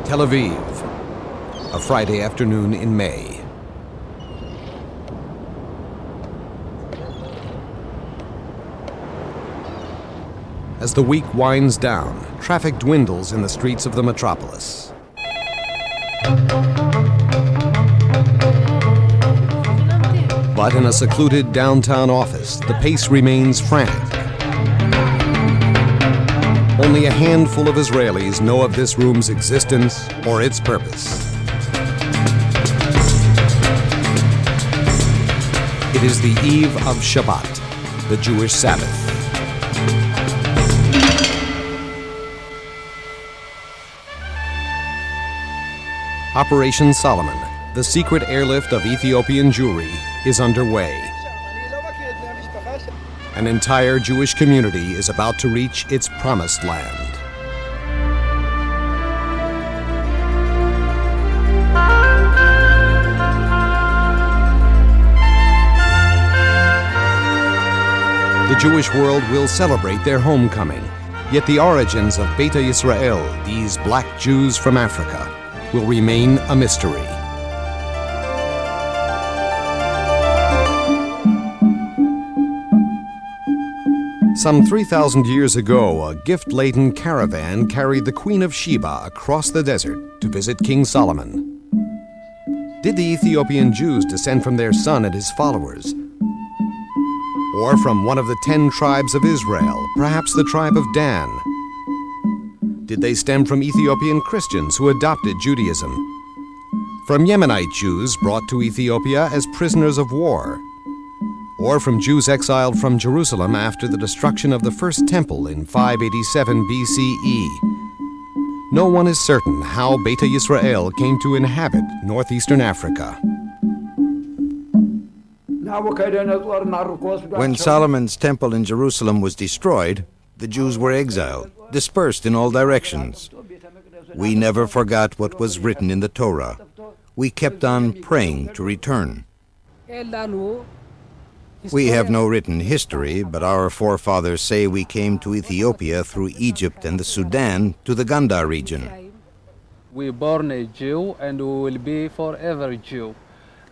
Tel Aviv, a Friday afternoon in May. As the week winds down, traffic dwindles in the streets of the metropolis. But in a secluded downtown office, the pace remains frantic. Only a handful of Israelis know of this room's existence or its purpose. It is the eve of Shabbat, the Jewish Sabbath. Operation Solomon, the secret airlift of Ethiopian Jewry, is underway. An entire Jewish community is about to reach its promised land. The Jewish world will celebrate their homecoming, yet the origins of Beta Yisrael, these black Jews from Africa, will remain a mystery. Some 3,000 years ago, a gift-laden caravan carried the Queen of Sheba across the desert to visit King Solomon. Did the Ethiopian Jews descend from their son and his followers? Or from one of the 10 tribes of Israel, perhaps the tribe of Dan? Did they stem from Ethiopian Christians who adopted Judaism? From Yemenite Jews brought to Ethiopia as prisoners of war? Or from Jews exiled from Jerusalem after the destruction of the first temple in 587 BCE? No one is certain how Beta Yisrael came to inhabit northeastern Africa. When Solomon's temple in Jerusalem was destroyed, the Jews were exiled, dispersed in all directions. We never forgot what was written in the Torah. We kept on praying to return. We have no written history, but our forefathers say we came to Ethiopia through Egypt and the Sudan to the Gandhar region. We born a Jew and we will be forever Jew.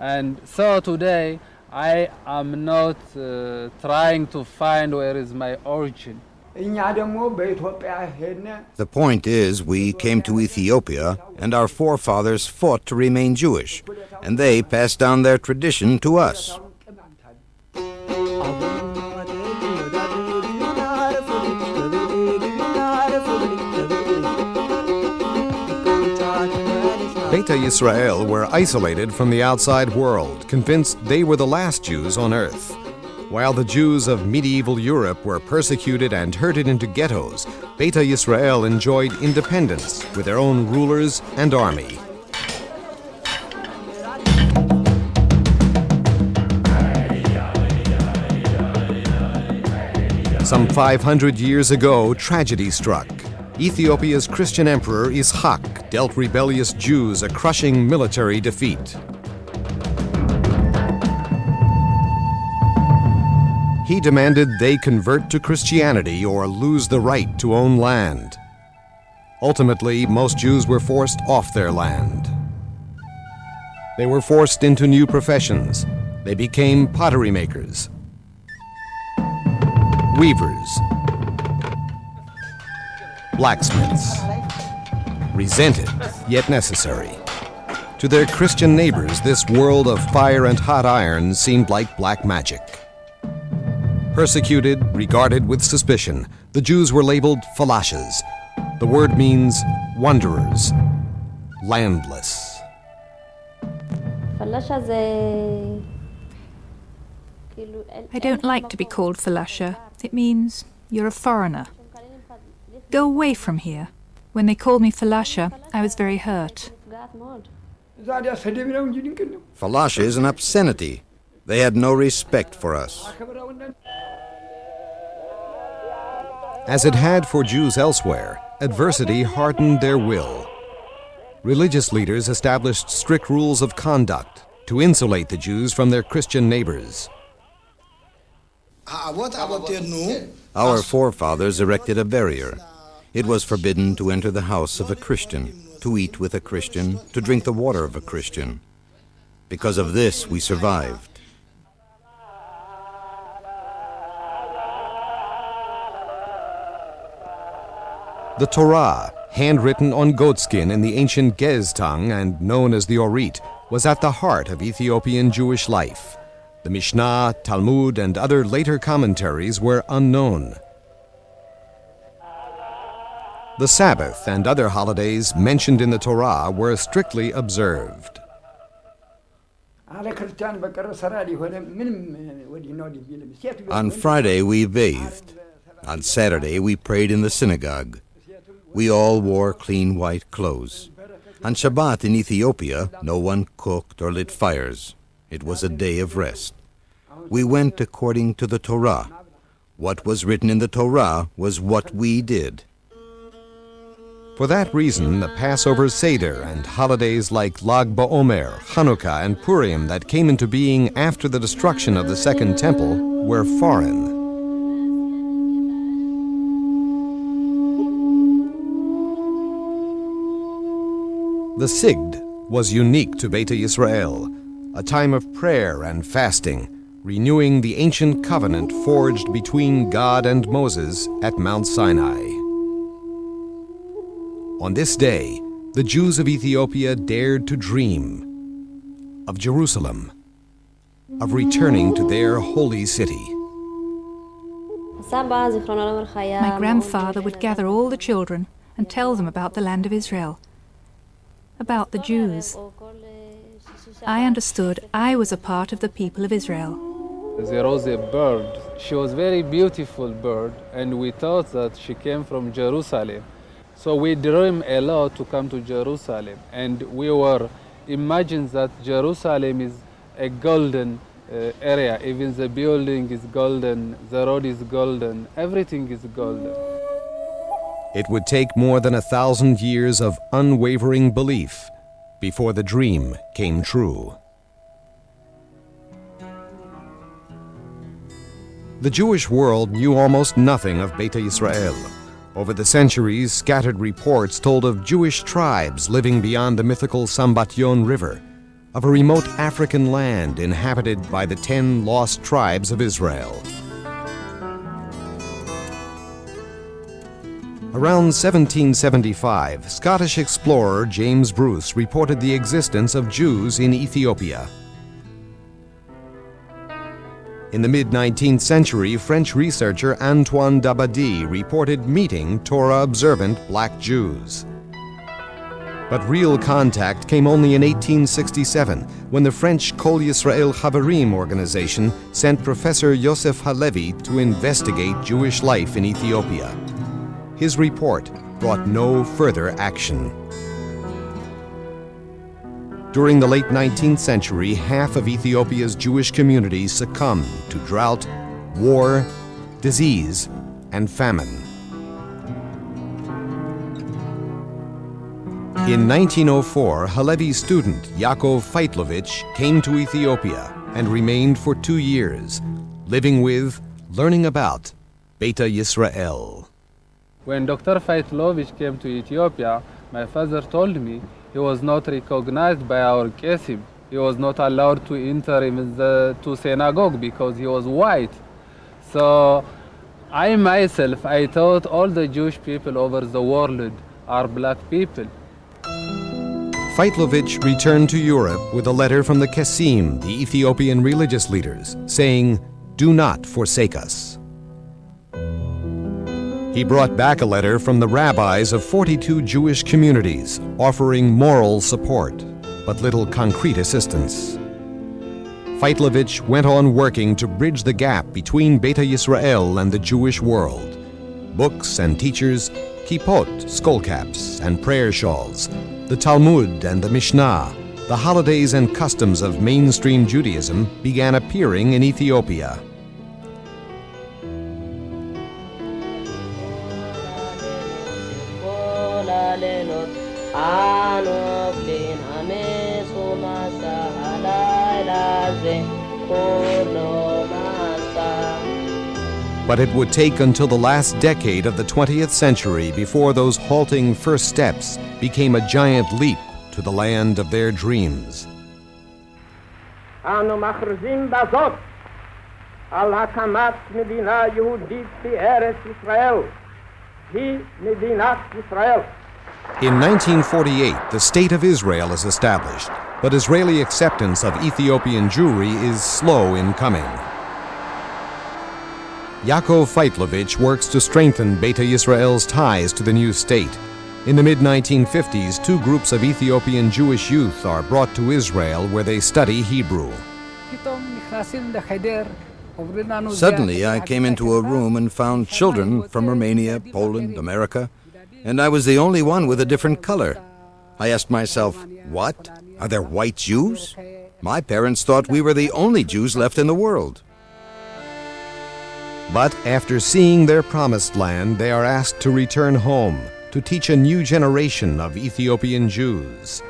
And so today I am not trying to find where is my origin. The point is, we came to Ethiopia, and our forefathers fought to remain Jewish, and they passed down their tradition to us. Beta Yisrael were isolated from the outside world, convinced they were the last Jews on earth. While the Jews of medieval Europe were persecuted and herded into ghettos, Beta Yisrael enjoyed independence with their own rulers and army. Some 500 years ago, tragedy struck. Ethiopia's Christian emperor Ishak dealt rebellious Jews a crushing military defeat. He demanded they convert to Christianity or lose the right to own land. Ultimately, most Jews were forced off their land. They were forced into new professions. They became pottery makers, weavers, blacksmiths. Resented, yet necessary. To their Christian neighbors, this world of fire and hot iron seemed like black magic. Persecuted, regarded with suspicion, the Jews were labeled falashas. The word means wanderers, landless. I don't like to be called falasha. It means you're a foreigner. Go away from here. When they called me falasha, I was very hurt. Falasha is an obscenity. They had no respect for us. As it had for Jews elsewhere, adversity hardened their will. Religious leaders established strict rules of conduct to insulate the Jews from their Christian neighbors. Our forefathers erected a barrier. It was forbidden to enter the house of a Christian. to eat with a Christian, to drink the water of a Christian. Because of this, we survived. The Torah, handwritten on goatskin in the ancient Gez tongue and known as the Orit, was at the heart of Ethiopian Jewish life. The Mishnah, Talmud, and other later commentaries were unknown. The Sabbath and other holidays mentioned in the Torah were strictly observed. On Friday, we bathed. On Saturday, we prayed in the synagogue. We all wore clean white clothes. On Shabbat in Ethiopia, no one cooked or lit fires. It was a day of rest. We went according to the Torah. What was written in the Torah was what we did. For that reason, the Passover Seder and holidays like Lag BaOmer, Hanukkah, and Purim that came into being after the destruction of the Second Temple were foreign. The Sigd was unique to Beta Yisrael, a time of prayer and fasting, renewing the ancient covenant forged between God and Moses at Mount Sinai. On this day, the Jews of Ethiopia dared to dream of Jerusalem, of returning to their holy city. My grandfather would gather all the children and tell them about the land of Israel, about the Jews. I understood I was a part of the people of Israel. There was a bird. She was a very beautiful bird, and we thought that she came from Jerusalem. So we dreamed a lot to come to Jerusalem, and we were imagined that Jerusalem is a golden area. Even the building is golden, the road is golden, everything is golden. It would take more than 1,000 years of unwavering belief before the dream came true. The Jewish world knew almost nothing of Beta Yisrael. Over the centuries, scattered reports told of Jewish tribes living beyond the mythical Sambatyon River, of a remote African land inhabited by the 10 lost tribes of Israel. Around 1775, Scottish explorer James Bruce reported the existence of Jews in Ethiopia. In the mid-19th century, French researcher Antoine Dabadie reported meeting Torah-observant black Jews. But real contact came only in 1867, when the French Kol Yisrael Chaverim organization sent Professor Yosef Halevi to investigate Jewish life in Ethiopia. His report brought no further action. During the late 19th century, half of Ethiopia's Jewish communities succumbed to drought, war, disease, and famine. In 1904, Halevi's student, Yaakov Feitlovich, came to Ethiopia and remained for 2 years, living with, learning about, Beta Yisrael. When Dr. Feitlovich came to Ethiopia, my father told me he was not recognized by our Kesim. He was not allowed to enter even to synagogue because he was white. So I myself, I thought all the Jewish people over the world are black people. Feitlovich returned to Europe with a letter from the Kesim, the Ethiopian religious leaders, saying, "Do not forsake us." He brought back a letter from the rabbis of 42 Jewish communities, offering moral support, but little concrete assistance. Feitlovich went on working to bridge the gap between Beta Yisrael and the Jewish world. Books and teachers, kippot, skullcaps, and prayer shawls, the Talmud and the Mishnah, the holidays and customs of mainstream Judaism began appearing in Ethiopia. But it would take until the last decade of the 20th century before those halting first steps became a giant leap to the land of their dreams. אנו מכריזים בזאת על הקמת מדינה יהודית בארץ ישראל. היא מדינת ישראל. In 1948, the State of Israel is established, but Israeli acceptance of Ethiopian Jewry is slow in coming. Yaakov Feitlovich works to strengthen Beta Yisrael's ties to the new state. In the mid-1950s, two groups of Ethiopian Jewish youth are brought to Israel where they study Hebrew. Suddenly, I came into a room and found children from Romania, Poland, America, and I was the only one with a different color. I asked myself, what? Are there white Jews? My parents thought we were the only Jews left in the world. But after seeing their promised land, they are asked to return home to teach a new generation of Ethiopian Jews.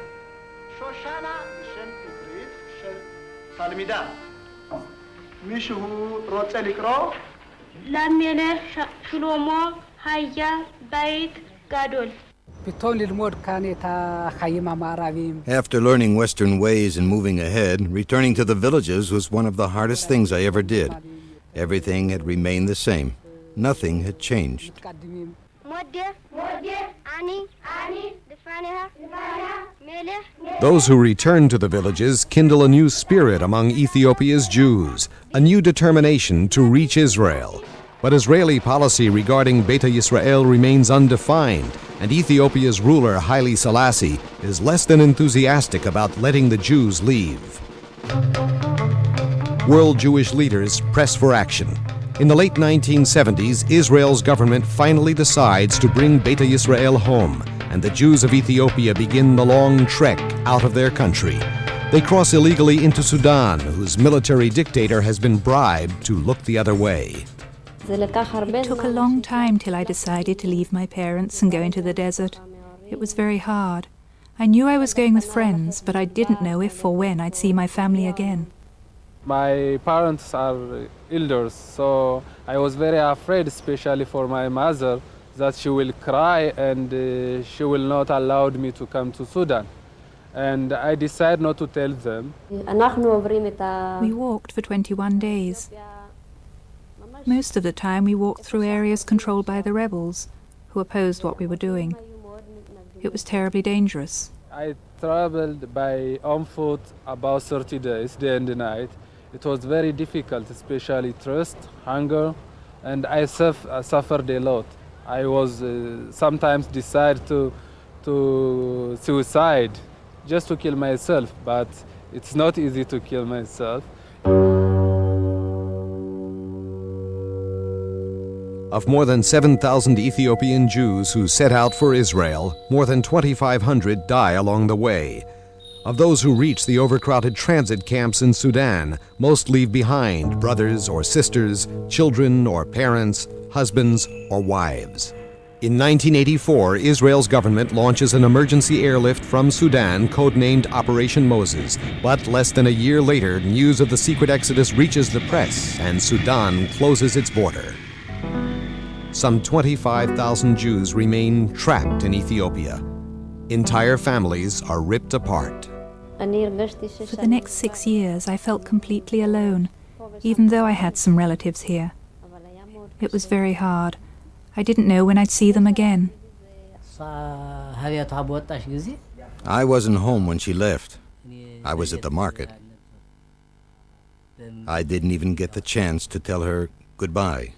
After learning Western ways and moving ahead, returning to the villages was one of the hardest things I ever did. Everything had remained the same. Nothing had changed. Those who return to the villages kindle a new spirit among Ethiopia's Jews, a new determination to reach Israel. But Israeli policy regarding Beta Yisrael remains undefined, and Ethiopia's ruler Haile Selassie is less than enthusiastic about letting the Jews leave. World Jewish leaders press for action. In the late 1970s, Israel's government finally decides to bring Beta Yisrael home, and the Jews of Ethiopia begin the long trek out of their country. They cross illegally into Sudan, whose military dictator has been bribed to look the other way. It took a long time till I decided to leave my parents and go into the desert. It was very hard. I knew I was going with friends, but I didn't know if or when I'd see my family again. My parents are elders, so I was very afraid, especially for my mother, that she will cry and she will not allow me to come to Sudan. And I decided not to tell them. We walked for 21 days. Most of the time we walked through areas controlled by the rebels, who opposed what we were doing. It was terribly dangerous. I traveled by on foot about 30 days, day and night. It was very difficult, especially thirst, hunger, and I suffered a lot. I was sometimes decide to suicide, just to kill myself, but it's not easy to kill myself. Of more than 7,000 Ethiopian Jews who set out for Israel, more than 2,500 die along the way. Of those who reach the overcrowded transit camps in Sudan, most leave behind brothers or sisters, children or parents, husbands or wives. In 1984, Israel's government launches an emergency airlift from Sudan codenamed Operation Moses. But less than a year later, news of the secret exodus reaches the press and Sudan closes its border. Some 25,000 Jews remain trapped in Ethiopia. Entire families are ripped apart. For the next 6 years, I felt completely alone, even though I had some relatives here. It was very hard. I didn't know when I'd see them again. I wasn't home when she left. I was at the market. I didn't even get the chance to tell her goodbye.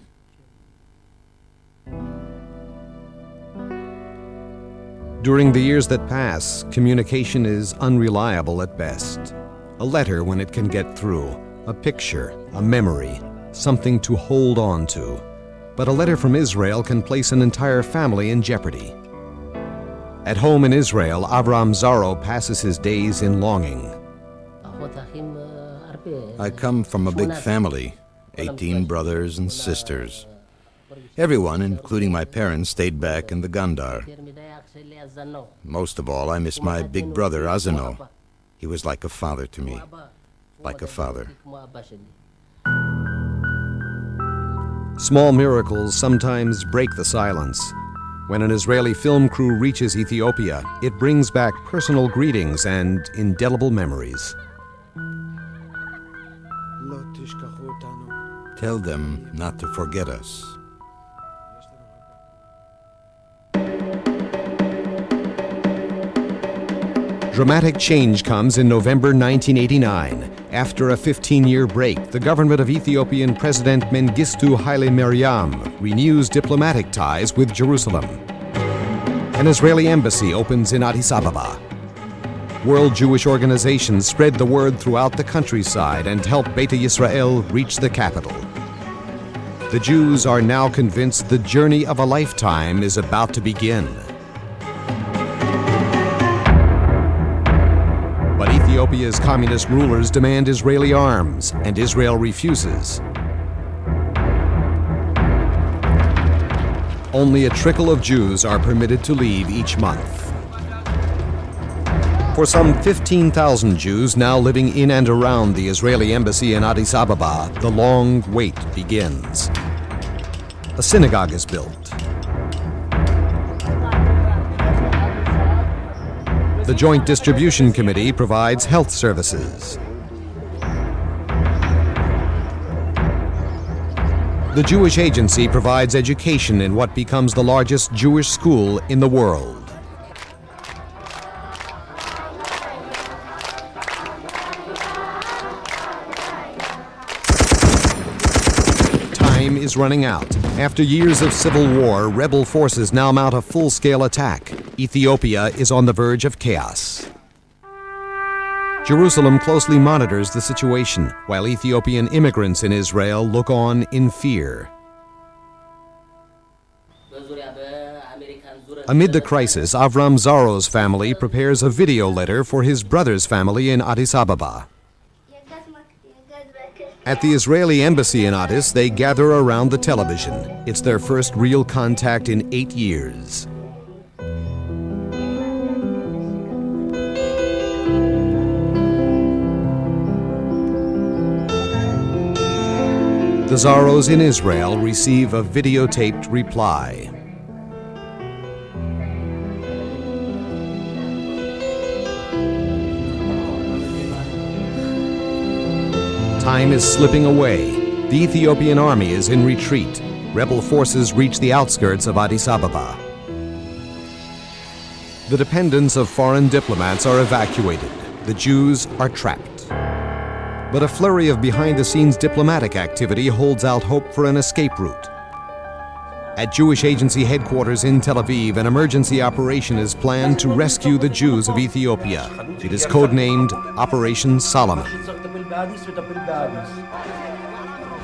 During the years that pass, communication is unreliable at best. A letter when it can get through, a picture, a memory, something to hold on to. But a letter from Israel can place an entire family in jeopardy. At home in Israel, Avram Zaro passes his days in longing. I come from a big family, 18 brothers and sisters. Everyone, including my parents, stayed back in the Gandar. Most of all, I miss my big brother, Azano. He was like a father to me. Like a father. Small miracles sometimes break the silence. When an Israeli film crew reaches Ethiopia, it brings back personal greetings and indelible memories. Tell them not to forget us. Dramatic change comes in November 1989. After a 15-year break, the government of Ethiopian President Mengistu Haile Mariam renews diplomatic ties with Jerusalem. An Israeli embassy opens in Addis Ababa. World Jewish organizations spread the word throughout the countryside and help Beta Yisrael reach the capital. The Jews are now convinced the journey of a lifetime is about to begin. But Ethiopia's communist rulers demand Israeli arms, and Israel refuses. Only a trickle of Jews are permitted to leave each month. For some 15,000 Jews now living in and around the Israeli embassy in Addis Ababa, the long wait begins. A synagogue is built. The Joint Distribution Committee provides health services. The Jewish Agency provides education in what becomes the largest Jewish school in the world. Time is running out. After years of civil war, rebel forces now mount a full-scale attack. Ethiopia is on the verge of chaos. Jerusalem closely monitors the situation, while Ethiopian immigrants in Israel look on in fear. Amid the crisis, Avram Zaro's family prepares a video letter for his brother's family in Addis Ababa. At the Israeli embassy in Addis, they gather around the television. It's their first real contact in 8 years. The Zaros in Israel receive a videotaped reply. Time is slipping away. The Ethiopian army is in retreat. Rebel forces reach the outskirts of Addis Ababa. The dependents of foreign diplomats are evacuated. The Jews are trapped. But a flurry of behind-the-scenes diplomatic activity holds out hope for an escape route. At Jewish Agency headquarters in Tel Aviv, an emergency operation is planned to rescue the Jews of Ethiopia. It is codenamed Operation Solomon.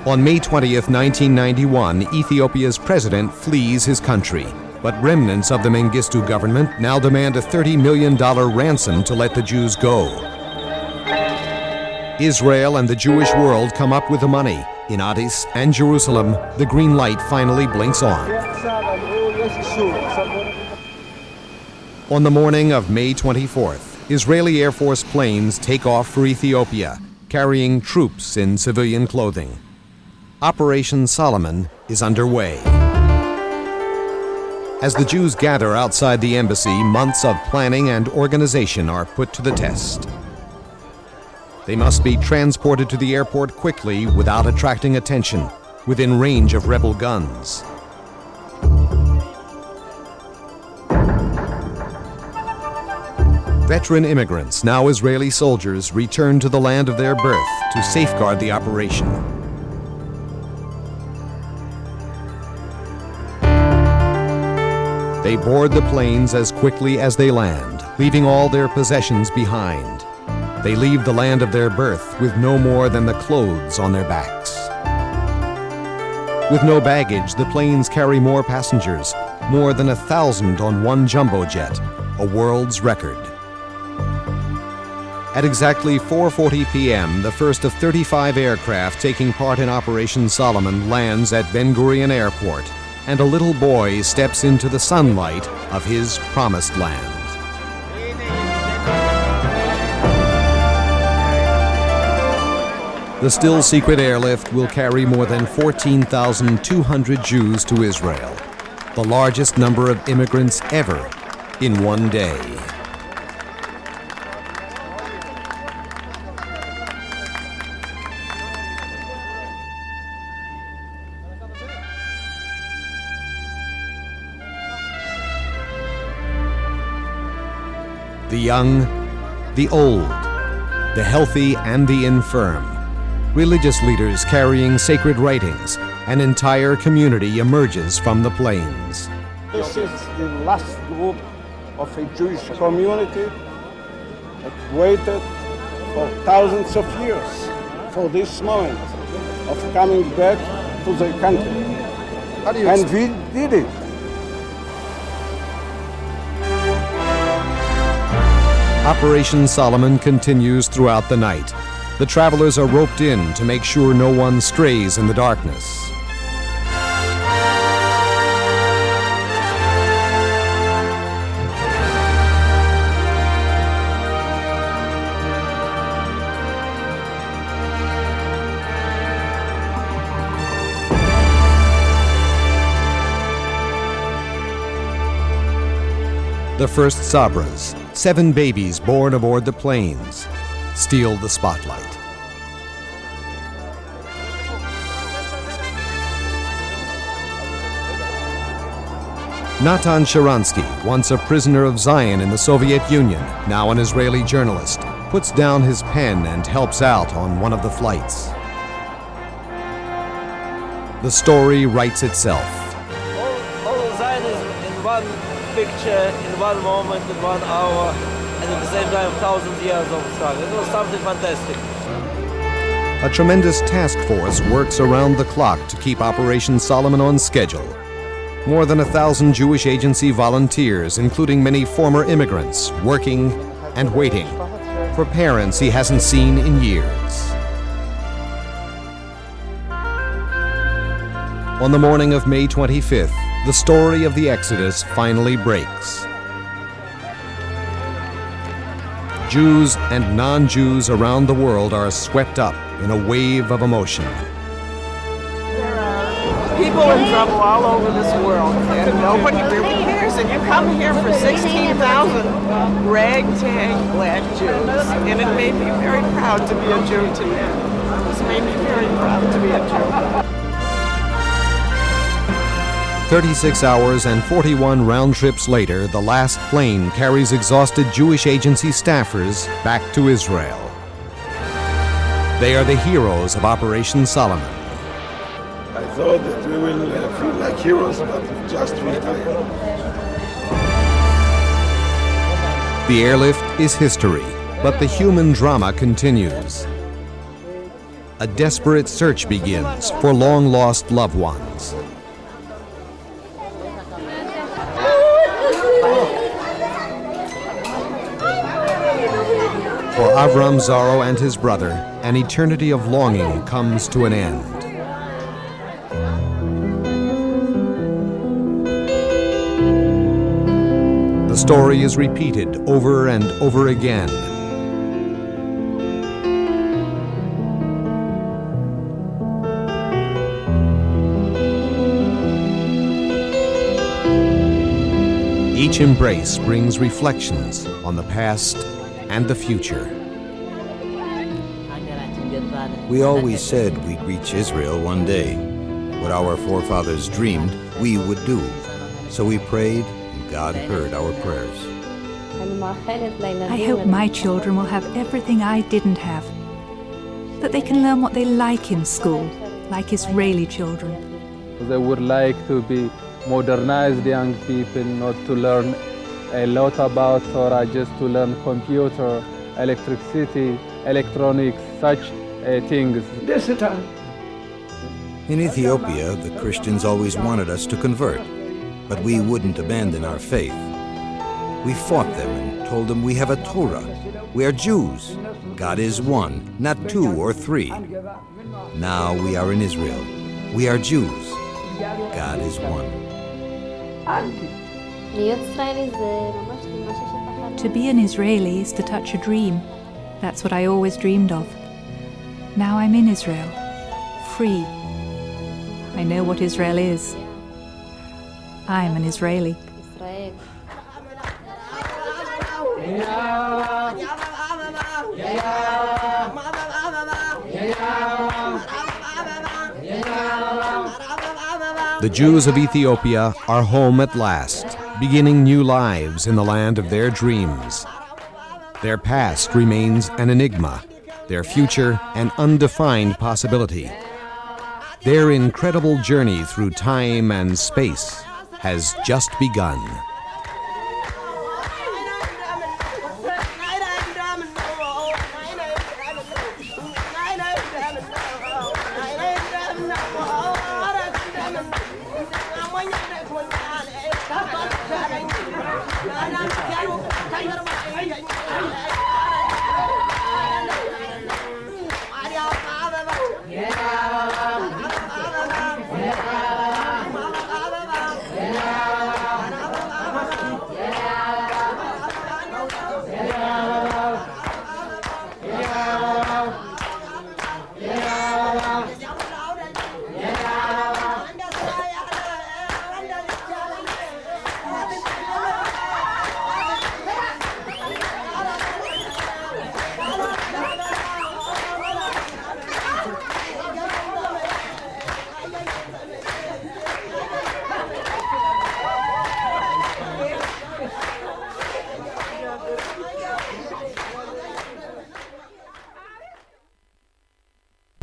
On May 20th, 1991, Ethiopia's president flees his country. But remnants of the Mengistu government now demand a $30 million ransom to let the Jews go. Israel and the Jewish world come up with the money. In Addis and Jerusalem, the green light finally blinks on. On the morning of May 24th, Israeli Air Force planes take off for Ethiopia, carrying troops in civilian clothing. Operation Solomon is underway. As the Jews gather outside the embassy, months of planning and organization are put to the test. They must be transported to the airport quickly without attracting attention, within range of rebel guns. Veteran immigrants, now Israeli soldiers, return to the land of their birth to safeguard the operation. They board the planes as quickly as they land, leaving all their possessions behind. They leave the land of their birth with no more than the clothes on their backs. With no baggage, the planes carry more passengers, more than 1,000 on one jumbo jet, a world's record. At exactly 4:40 p.m., the first of 35 aircraft taking part in Operation Solomon lands at Ben Gurion Airport, and a little boy steps into the sunlight of his promised land. The still secret airlift will carry more than 14,200 Jews to Israel, the largest number of immigrants ever in one day. The young, the old, the healthy and the infirm, religious leaders carrying sacred writings, an entire community emerges from the plains. This is the last group of a Jewish community that waited for thousands of years for this moment of coming back to their country. And we did it. Operation Solomon continues throughout the night. The travelers are roped in to make sure no one strays in the darkness. The first Sabras, 7 babies born aboard the planes, steal the spotlight. Natan Sharansky, once a prisoner of Zion in the Soviet Union, now an Israeli journalist, puts down his pen and helps out on one of the flights. The story writes itself. All of Zionism in one picture, in one moment, in 1 hour, and at the same time 1,000 years of struggle. It was something fantastic. A tremendous task force works around the clock to keep Operation Solomon on schedule. More than 1,000 Jewish Agency volunteers, including many former immigrants, working and waiting for parents he hasn't seen in years. On the morning of May 25th, the story of the Exodus finally breaks. Jews and non-Jews around the world are swept up in a wave of emotion. There are people in trouble all over this world, and nobody really cares. And you come here for 16,000 ragtag black Jews, and it made me very proud to be a Jew today. It's made me very proud to be a Jew. 36 hours and 41 round trips later, the last plane carries exhausted Jewish Agency staffers back to Israel. They are the heroes of Operation Solomon. I thought that we will feel like heroes, but we just retired. The airlift is history, but the human drama continues. A desperate search begins for long-lost loved ones. For Avram Zaro and his brother, an eternity of longing comes to an end. The story is repeated over and over again. Each embrace brings reflections on the past and the future. We always said we'd reach Israel one day. What our forefathers dreamed, we would do. So we prayed, and God heard our prayers. I hope my children will have everything I didn't have. That they can learn what they like in school, like Israeli children. They would like to be modernized young people, not to learn a lot about Torah, just to learn computer, electricity, electronics, such things. In Ethiopia, the Christians always wanted us to convert, but we wouldn't abandon our faith. We fought them and told them we have a Torah. We are Jews. God is one, not 2 or 3. Now we are in Israel. We are Jews. God is one. To be an Israeli is to touch a dream. That's what I always dreamed of. Now I'm in Israel, free. I know what Israel is. I'm an Israeli. The Jews of Ethiopia are home at last, beginning new lives in the land of their dreams. Their past remains an enigma, their future an undefined possibility. Their incredible journey through time and space has just begun. Thank you.